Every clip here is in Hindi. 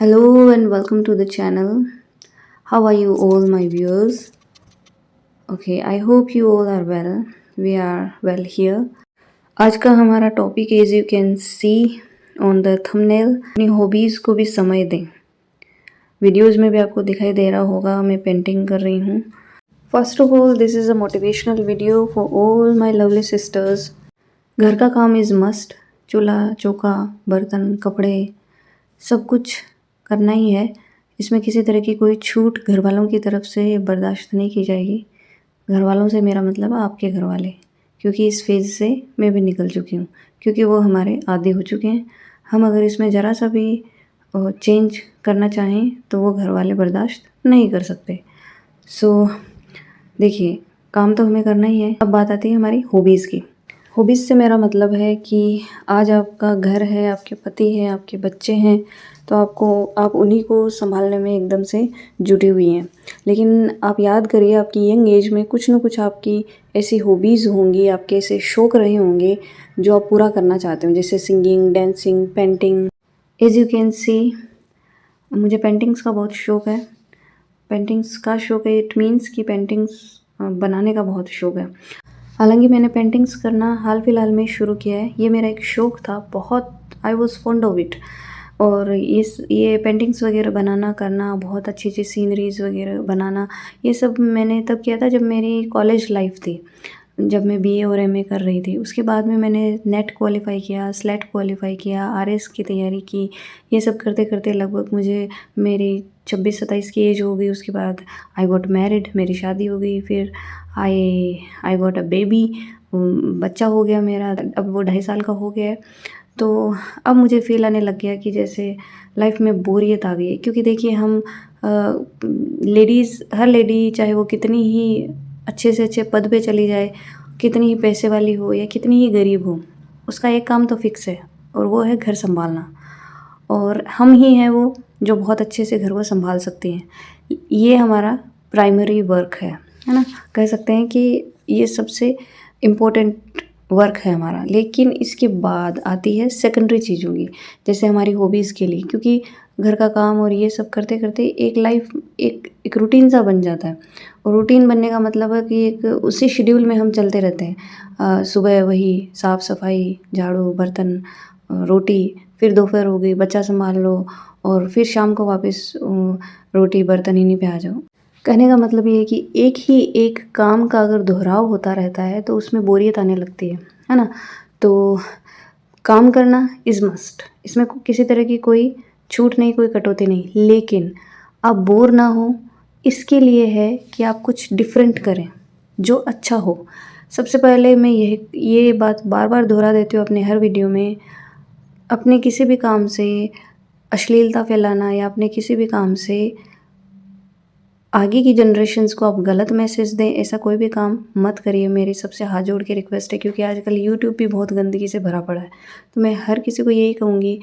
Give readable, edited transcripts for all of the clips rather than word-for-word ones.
Hello and welcome to the channel. How are you all, my viewers? Okay, I hope you all are well. We are well here. आज का हमारा topic as you can see on the thumbnail, अपनी हॉबीज़ को भी समय दें। वीडियोस में भी आपको दिखाई दे रहा होगा मैं पेंटिंग कर रही हूँ। First of all this is a motivational video for all my lovely sisters. घर का काम इज़ मस्ट। चूल्हा चौका बर्तन कपड़े सब कुछ करना ही है। इसमें किसी तरह की कोई छूट घर वालों की तरफ से बर्दाश्त नहीं की जाएगी। घर वालों से मेरा मतलब है आपके घर वाले, क्योंकि इस फेज़ से मैं भी निकल चुकी हूँ, क्योंकि वो हमारे आदी हो चुके हैं। हम अगर इसमें ज़रा सा भी चेंज करना चाहें तो वो घर वाले बर्दाश्त नहीं कर सकते। सो देखिए, काम तो हमें करना ही है। अब बात आती है हमारी हॉबीज़ की। हॉबीज़ से मेरा मतलब है कि आज आपका घर है, आपके पति हैं, आपके बच्चे हैं, तो आप उन्हीं को संभालने में एकदम से जुटी हुई हैं। लेकिन आप याद करिए, आपकी यंग एज में कुछ न कुछ आपकी ऐसी हॉबीज़ होंगी, आपके ऐसे शौक़ रहे होंगे जो आप पूरा करना चाहते हो, जैसे singing, dancing, painting. As you can सी मुझे पेंटिंग्स का बहुत शौक़ है। पेंटिंग्स का शौक़ है, इट मीन्स कि पेंटिंग्स बनाने का बहुत शौक़ है। हालांकि मैंने पेंटिंग्स करना हाल फिलहाल में शुरू किया है। ये मेरा एक शौक़ था, बहुत I was fond of it. और ये पेंटिंग्स वगैरह बनाना करना, बहुत अच्छी अच्छी सीनरीज़ वगैरह बनाना, ये सब मैंने तब किया था जब मेरी कॉलेज लाइफ थी, जब मैं बीए और एमए कर रही थी। उसके बाद में मैंने नेट क्वालिफ़ाई किया, स्लेट क्वालिफ़ाई किया, आरएस की तैयारी की। ये सब करते करते लगभग मुझे मेरी 26-27 की एज हो गई। उसके बाद आई गॉट मैरिड, मेरी शादी हो गई। फिर आई गॉट अ बेबी, बच्चा हो गया मेरा। अब वो 2.5 साल का हो गया है। तो अब मुझे फ़ील आने लग गया कि जैसे लाइफ में बोरियत आ गई है। क्योंकि देखिए, हम लेडीज़, हर लेडी चाहे वो कितनी ही अच्छे से अच्छे पद पे चली जाए, कितनी ही पैसे वाली हो या कितनी ही गरीब हो, उसका एक काम तो फ़िक्स है, और वो है घर संभालना। और हम ही हैं वो जो बहुत अच्छे से घर को संभाल सकते हैं। ये हमारा प्राइमरी वर्क है ना। कह सकते हैं कि ये सबसे इम्पोर्टेंट वर्क है हमारा। लेकिन इसके बाद आती है सेकेंडरी चीज़ों की, जैसे हमारी हॉबीज़ के लिए। क्योंकि घर का काम और ये सब करते करते एक लाइफ एक रूटीन सा बन जाता है। और रूटीन बनने का मतलब है कि एक उसी शेड्यूल में हम चलते रहते हैं। सुबह वही साफ़ सफाई, झाड़ू, बर्तन, रोटी, फिर दोपहर हो गई, बच्चा संभाल लो, और फिर शाम को वापस रोटी बर्तन इन्हीं पे आ जाओ। कहने का मतलब ये है कि एक ही एक काम का अगर दोहराव होता रहता है तो उसमें बोरियत आने लगती है ना। तो काम करना इज़ मस्ट, इसमें किसी तरह की कोई छूट नहीं, कोई कटौती नहीं। लेकिन आप बोर ना हो, इसके लिए है कि आप कुछ डिफरेंट करें जो अच्छा हो। सबसे पहले मैं ये बात बार बार दोहरा देती हूँ अपने हर वीडियो में। अपने किसी भी काम से अश्लीलता फैलाना या अपने किसी भी काम से आगे की जनरेशन्स को आप गलत मैसेज दें, ऐसा कोई भी काम मत करिए। मेरी सबसे हाथ जोड़ के रिक्वेस्ट है, क्योंकि आजकल यूट्यूब भी बहुत गंदगी से भरा पड़ा है। तो मैं हर किसी को यही कहूँगी,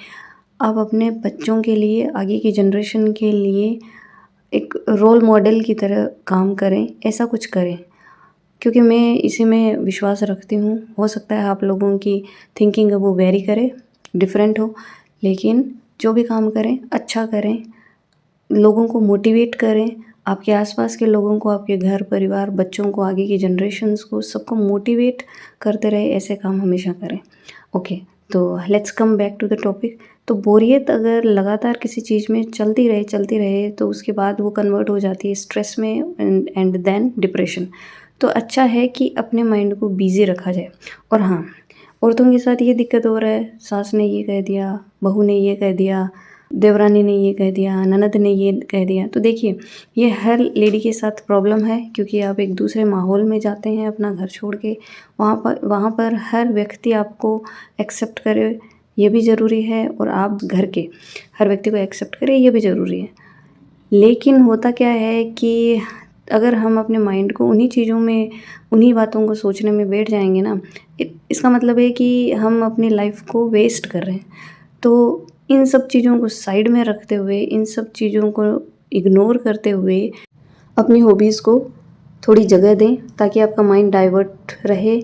आप अपने बच्चों के लिए, आगे की जनरेशन के लिए एक रोल मॉडल की तरह काम करें, ऐसा कुछ करें। क्योंकि मैं इसी में विश्वास रखती हूँ। हो सकता है आप लोगों की थिंकिंग वो वेरी करे, डिफरेंट हो, लेकिन जो भी काम करें अच्छा करें, लोगों को मोटिवेट करें। आपके आसपास के लोगों को, आपके घर परिवार, बच्चों को, आगे की जनरेशन्स को, सबको मोटिवेट करते रहे, ऐसे काम हमेशा करें। ओके, तो let's come back to the topic. तो बोरियत अगर लगातार किसी चीज़ में चलती रहे तो उसके बाद वो कन्वर्ट हो जाती है स्ट्रेस में एंड देन डिप्रेशन। तो अच्छा है कि अपने माइंड को बिज़ी रखा जाए। और हाँ, औरतों के साथ ये दिक्कत हो रहा है, सास ने ये कह दिया, बहू ने ये कह दिया, देवरानी ने ये कह दिया, ननद ने ये कह दिया। तो देखिए, ये हर लेडी के साथ प्रॉब्लम है, क्योंकि आप एक दूसरे माहौल में जाते हैं अपना घर छोड़ के। वहाँ पर हर व्यक्ति आपको एक्सेप्ट करे, ये भी ज़रूरी है, और आप घर के हर व्यक्ति को एक्सेप्ट करें, ये भी ज़रूरी है। लेकिन होता क्या है कि अगर हम अपने माइंड को उन्हीं चीज़ों में, उन्हीं बातों को सोचने में बैठ जाएंगे ना, इसका मतलब है कि हम अपनी लाइफ को वेस्ट कर रहे हैं। तो इन सब चीज़ों को साइड में रखते हुए, इन सब चीज़ों को इग्नोर करते हुए अपनी हॉबीज़ को थोड़ी जगह दें, ताकि आपका माइंड डाइवर्ट रहे,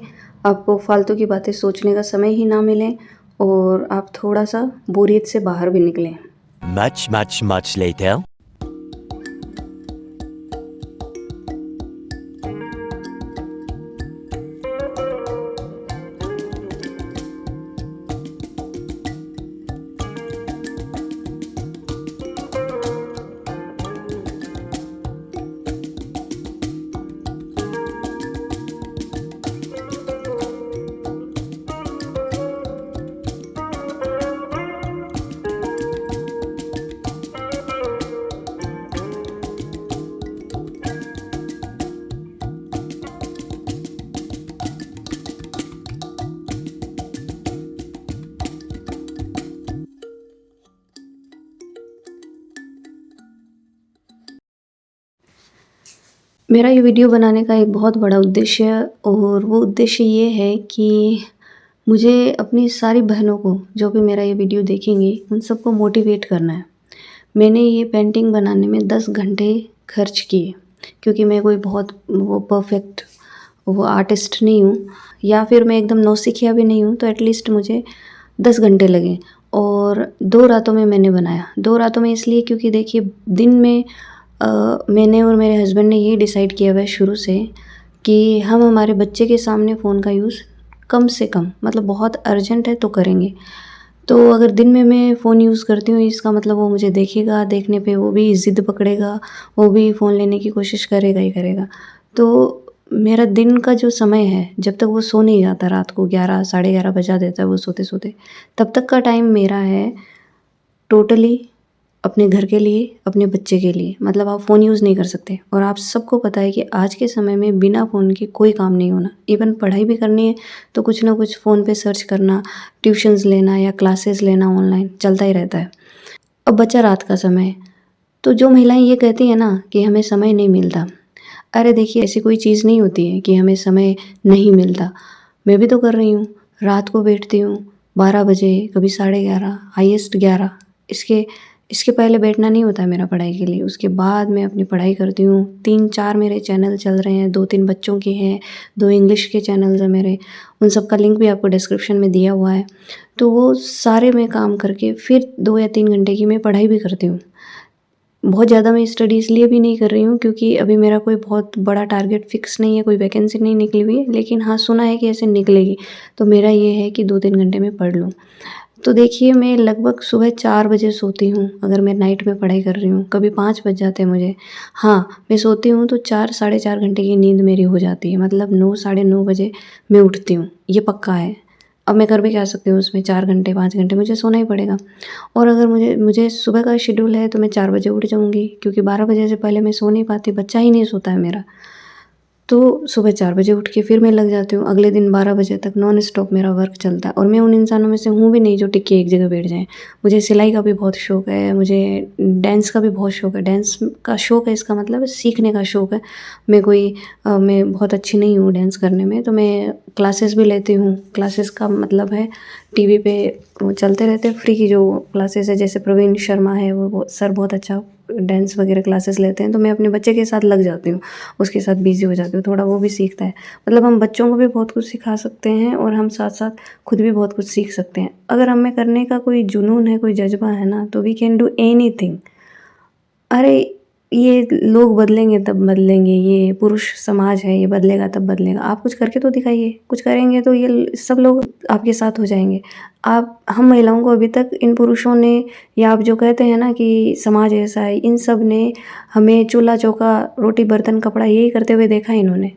आपको फालतू की बातें सोचने का समय ही ना मिले, और आप थोड़ा सा बोरियत से बाहर भी निकलें। Much later. मेरा ये वीडियो बनाने का एक बहुत बड़ा उद्देश्य और वो उद्देश्य ये है कि मुझे अपनी सारी बहनों को जो भी मेरा ये वीडियो देखेंगी उन सबको मोटिवेट करना है। मैंने ये पेंटिंग बनाने में 10 घंटे खर्च किए क्योंकि मैं कोई बहुत वो परफेक्ट वो आर्टिस्ट नहीं हूँ या फिर मैं एकदम नौसिखिया भी नहीं हूँ, तो एटलीस्ट मुझे 10 घंटे लगे और 2 रातों में मैंने बनाया। 2 रातों में इसलिए क्योंकि देखिए दिन में मैंने और मेरे हस्बैंड ने ये डिसाइड किया हुआ है शुरू से कि हम हमारे बच्चे के सामने फ़ोन का यूज़ कम से कम, मतलब बहुत अर्जेंट है तो करेंगे। तो अगर दिन में मैं फ़ोन यूज़ करती हूँ इसका मतलब वो मुझे देखेगा, देखने पे वो भी ज़िद पकड़ेगा, वो भी फ़ोन लेने की कोशिश करेगा ही करेगा। तो मेरा दिन का जो समय है जब तक वो सो नहीं जाता, रात को 11 साढ़े 11 बजा देता है वो सोते-सोते, तब तक का टाइम मेरा है टोटली अपने घर के लिए, अपने बच्चे के लिए। मतलब आप फ़ोन यूज़ नहीं कर सकते और आप सबको पता है कि आज के समय में बिना फ़ोन के कोई काम नहीं होना। इवन पढ़ाई भी करनी है तो कुछ ना कुछ फ़ोन पे सर्च करना, ट्यूशन्स लेना या क्लासेस लेना ऑनलाइन चलता ही रहता है। अब बचा रात का समय, तो जो महिलाएँ ये कहती हैं ना कि हमें समय नहीं मिलता, अरे देखिए ऐसी कोई चीज़ नहीं होती है कि हमें समय नहीं मिलता। मैं भी तो कर रही हूँ, रात को बैठती हूँ 12 बजे, कभी साढ़े 11, हाईएस्ट 11। इसके इसके पहले बैठना नहीं होता है मेरा पढ़ाई के लिए। उसके बाद मैं अपनी पढ़ाई करती हूँ। 3-4 मेरे चैनल चल रहे हैं, 2-3 बच्चों के हैं, 2 इंग्लिश के चैनल्स हैं मेरे। उन सब का लिंक भी आपको डिस्क्रिप्शन में दिया हुआ है। तो वो सारे मैं काम करके फिर 2 या 3 घंटे की मैं पढ़ाई भी करती हूँ। बहुत ज़्यादा मैं स्टडी इसलिए भी नहीं कर रही हूँ क्योंकि अभी मेरा कोई बहुत बड़ा टारगेट फिक्स नहीं है, कोई वैकेंसी नहीं निकली हुई है, लेकिन हाँ, सुना है कि ऐसे निकलेगी। तो मेरा ये है कि 2-3 घंटे मैं पढ़ लूँ। तो देखिए मैं लगभग सुबह 4 बजे सोती हूँ, अगर मैं नाइट में पढ़ाई कर रही हूँ, कभी 5 बज जाते हैं मुझे। हाँ, मैं सोती हूँ तो 4 साढ़े 4 घंटे की नींद मेरी हो जाती है, मतलब 9 साढ़े 9 बजे मैं उठती हूँ, ये पक्का है। अब मैं कर भी क्या सकती हूँ उसमें, 4 घंटे 5 घंटे मुझे सोना ही पड़ेगा। और अगर मुझे मुझे सुबह का शेड्यूल है तो मैं 4 बजे उठ जाऊँगी क्योंकि 12 बजे से पहले मैं सो नहीं पाती, बच्चा ही नहीं सोता है मेरा। तो सुबह 4 बजे उठ के फिर मैं लग जाती हूँ, अगले दिन 12 बजे तक नॉन स्टॉप मेरा वर्क चलता है और मैं उन इंसानों में से हूँ भी नहीं जो टिक के एक जगह बैठ जाएँ। मुझे सिलाई का भी बहुत शौक है, मुझे डांस का भी बहुत शौक है। डांस का शौक है इसका मतलब सीखने का शौक है। मैं बहुत अच्छी नहीं हूँ डांस करने में, तो मैं क्लासेस भी लेती हूँ। क्लासेस का मतलब है टीवी पे वो चलते रहते हैं फ्री की जो क्लासेस है, जैसे प्रवीण शर्मा है, वो सर बहुत अच्छा डांस वगैरह क्लासेस लेते हैं, तो मैं अपने बच्चे के साथ लग जाती हूँ, उसके साथ बिज़ी हो जाती हूँ, थोड़ा वो भी सीखता है। मतलब हम बच्चों को भी बहुत कुछ सिखा सकते हैं और हम साथ-साथ खुद भी बहुत कुछ सीख सकते हैं। अगर हम में करने का कोई जुनून है, कोई जज़्बा है ना, तो वी कैन डू एनीथिंग। अरे! ये लोग बदलेंगे तब बदलेंगे, ये पुरुष समाज है, ये बदलेगा तब बदलेगा। आप कुछ करके तो दिखाइए, कुछ करेंगे तो ये सब लोग आपके साथ हो जाएँगे। आप हम महिलाओं को अभी तक इन पुरुषों ने, या आप जो कहते हैं ना कि समाज ऐसा है, इन सब ने हमें चूल्हा-चौका, रोटी-बर्तन, कपड़ा यही करते हुए देखा है इन्होंने।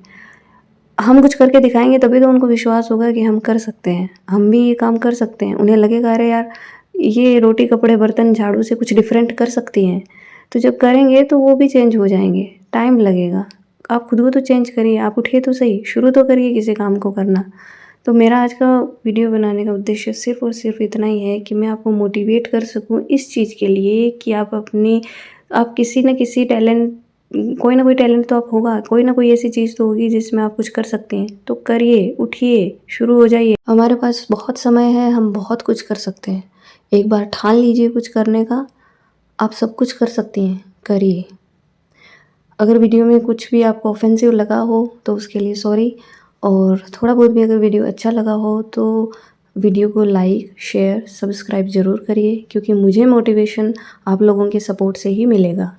हम कुछ करके दिखाएँगे तभी तो उनको विश्वास होगा कि हम कर सकते हैं, हम भी ये काम कर सकते हैं। उन्हें लगेगा अरे यार, ये रोटी, कपड़े, बर्तन, झाड़ू से कुछ डिफरेंट कर सकती हैं। तो जब करेंगे तो वो भी चेंज हो जाएँगे, टाइम लगेगा। आप खुद को तो चेंज करिए, आप उठिए तो सही, शुरू तो करिए किसी काम को करना। तो मेरा आज का वीडियो बनाने का उद्देश्य सिर्फ़ और सिर्फ़ इतना ही है कि मैं आपको मोटिवेट कर सकूँ इस चीज़ के लिए कि आप किसी न किसी टैलेंट, कोई ना कोई टैलेंट तो आप होगा, कोई ना कोई ऐसी चीज़ तो होगी जिसमें आप कुछ कर सकते हैं। तो करिए, उठिए, शुरू हो जाइए। हमारे पास बहुत समय है, हम बहुत कुछ कर सकते हैं। एक बार ठान लीजिए कुछ करने का, आप सब कुछ कर सकती हैं, करिए। अगर वीडियो में कुछ भी आपको ऑफेंसिव लगा हो तो उसके लिए सॉरी, और थोड़ा बहुत भी अगर वीडियो अच्छा लगा हो तो वीडियो को लाइक शेयर सब्सक्राइब ज़रूर करिए, क्योंकि मुझे मोटिवेशन आप लोगों के सपोर्ट से ही मिलेगा।